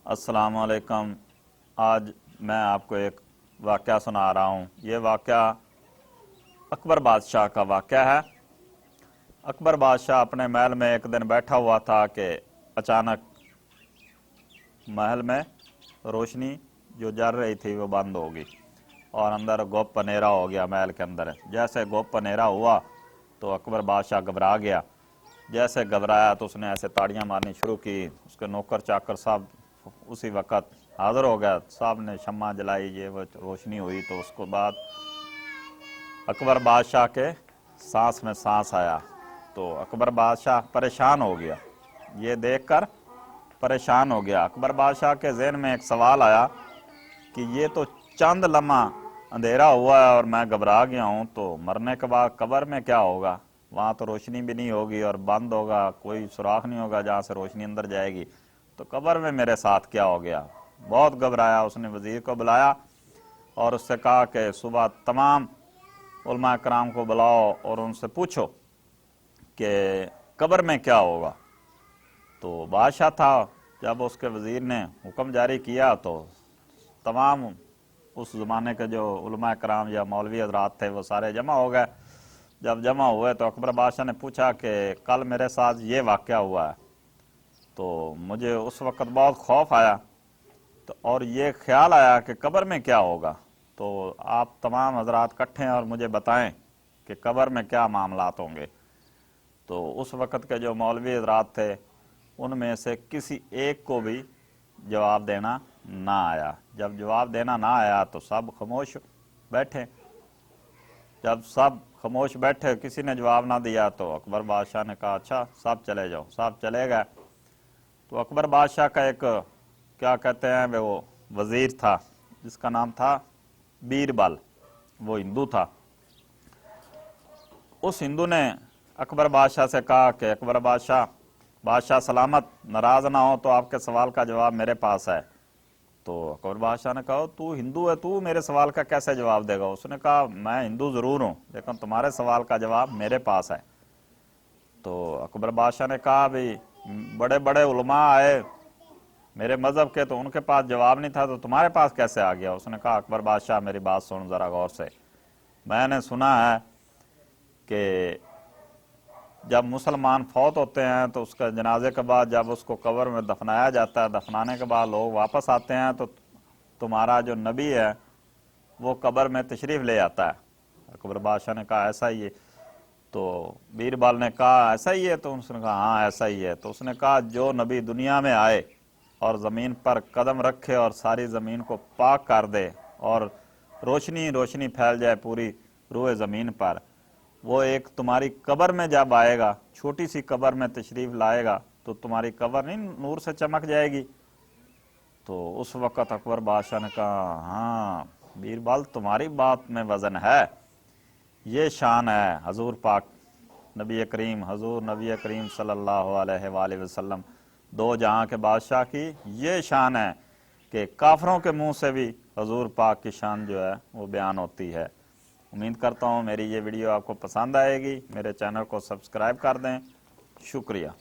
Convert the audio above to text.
अस्सलाम वालेकुम। आज मैं आपको एक वाक़या सुना रहा हूँ। ये वाक़या अकबर बादशाह का वाक़या है। अकबर बादशाह अपने महल में एक दिन बैठा हुआ था कि अचानक महल में रोशनी जो जल रही थी वो बंद हो गई और अंदर गुप्त अंधेरा हो गया। महल के अंदर जैसे गुप्त अंधेरा हुआ तो अकबर बादशाह घबरा गया। जैसे घबराया तो उसने ऐसे ताड़ियां मारनी शुरू की। उसके नौकर चाकर सब उसी वक्त हाजिर हो गया। सब ने शम्मा जलाई, ये वो रोशनी हुई। तो उसको बाद अकबर बादशाह के सांस में सांस आया। तो अकबर बादशाह परेशान हो गया, ये देखकर परेशान हो गया। अकबर बादशाह के ज़हन में एक सवाल आया कि ये तो चंद लम्हा अंधेरा हुआ है और मैं घबरा गया हूँ, तो मरने के बाद कब्र में क्या होगा? वहाँ तो रोशनी भी नहीं होगी और बंद होगा, कोई सुराख नहीं होगा जहाँ से रोशनी अंदर जाएगी, तो कब्र में मेरे साथ क्या हो गया? बहुत घबराया। उसने वजीर को बुलाया और उससे कहा कि सुबह तमाम उलमा कराम को बुलाओ और उनसे पूछो कि कब्र में क्या होगा। तो बादशाह था, जब उसके वजीर ने हुक्म जारी किया तो तमाम उस ज़माने के जो उलमा कराम या मौलवी हजरात थे वो सारे जमा हो गए। जब जमा हुए तो अकबर बादशाह ने पूछा कि कल मेरे साथ ये वाक़या हुआ है, तो मुझे उस वक़्त बहुत खौफ आया तो और ये ख्याल आया कि कब्र में क्या होगा, तो आप तमाम हजरात इकट्ठे हैं और मुझे बताएं कि कब्र में क्या मामलात होंगे। तो उस वक़्त के जो मौलवी हजरात थे उनमें से किसी एक को भी जवाब देना ना आया। जब जवाब देना ना आया तो सब खामोश बैठे। जब सब खामोश बैठे, किसी ने जवाब ना दिया, तो अकबर बादशाह ने कहा अच्छा सब चले जाओ। सब चले गए। तो अकबर बादशाह का एक क्या कहते हैं वो वजीर था जिसका नाम था बीरबल, वो हिंदू था। उस हिंदू ने अकबर बादशाह से कहा कि अकबर बादशाह सलामत, नाराज ना हो तो आपके सवाल का जवाब मेरे पास है। तो अकबर बादशाह ने कहा तू हिंदू है, तू मेरे सवाल का कैसे जवाब देगा? उसने कहा मैं हिंदू जरूर हूँ लेकिन तुम्हारे सवाल का जवाब मेरे पास है। तो अकबर बादशाह ने कहा भाई बड़े बड़े उलमा आए मेरे मजहब के, तो उनके पास जवाब नहीं था, तो तुम्हारे पास कैसे आ गया? उसने कहा अकबर बादशाह मेरी बात सुन जरा गौर से। मैंने सुना है कि जब मुसलमान फौत होते हैं तो उसका जनाजे के बाद जब उसको कब्र में दफनाया जाता है, दफनाने के बाद लोग वापस आते हैं तो तुम्हारा जो नबी है वो कब्र में तशरीफ़ ले आता है। अकबर बादशाह ने कहा ऐसा ही है। तो बीरबल ने कहा ऐसा ही है? तो उसने कहा हाँ ऐसा ही है। तो उसने कहा जो नबी दुनिया में आए और ज़मीन पर कदम रखे और सारी ज़मीन को पाक कर दे और रोशनी रोशनी फैल जाए पूरी रूए ज़मीन पर, वो एक तुम्हारी कब्र में जब आएगा, छोटी सी कब्र में तशरीफ़ लाएगा, तो तुम्हारी कब्र नहीं नूर से चमक जाएगी। तो उस वक़्त अकबर बादशाह ने कहा हाँ बीरबल तुम्हारी बात में वज़न है, ये शान है हजूर पाक नबी करीम सल्लल्लाहु अलैहि वसल्लम दो जहां के बादशाह की ये शान है कि काफरों के मुंह से भी हजूर पाक की शान जो है वो बयान होती है। उम्मीद करता हूँ मेरी ये वीडियो आपको पसंद आएगी। मेरे चैनल को सब्सक्राइब कर दें। शुक्रिया।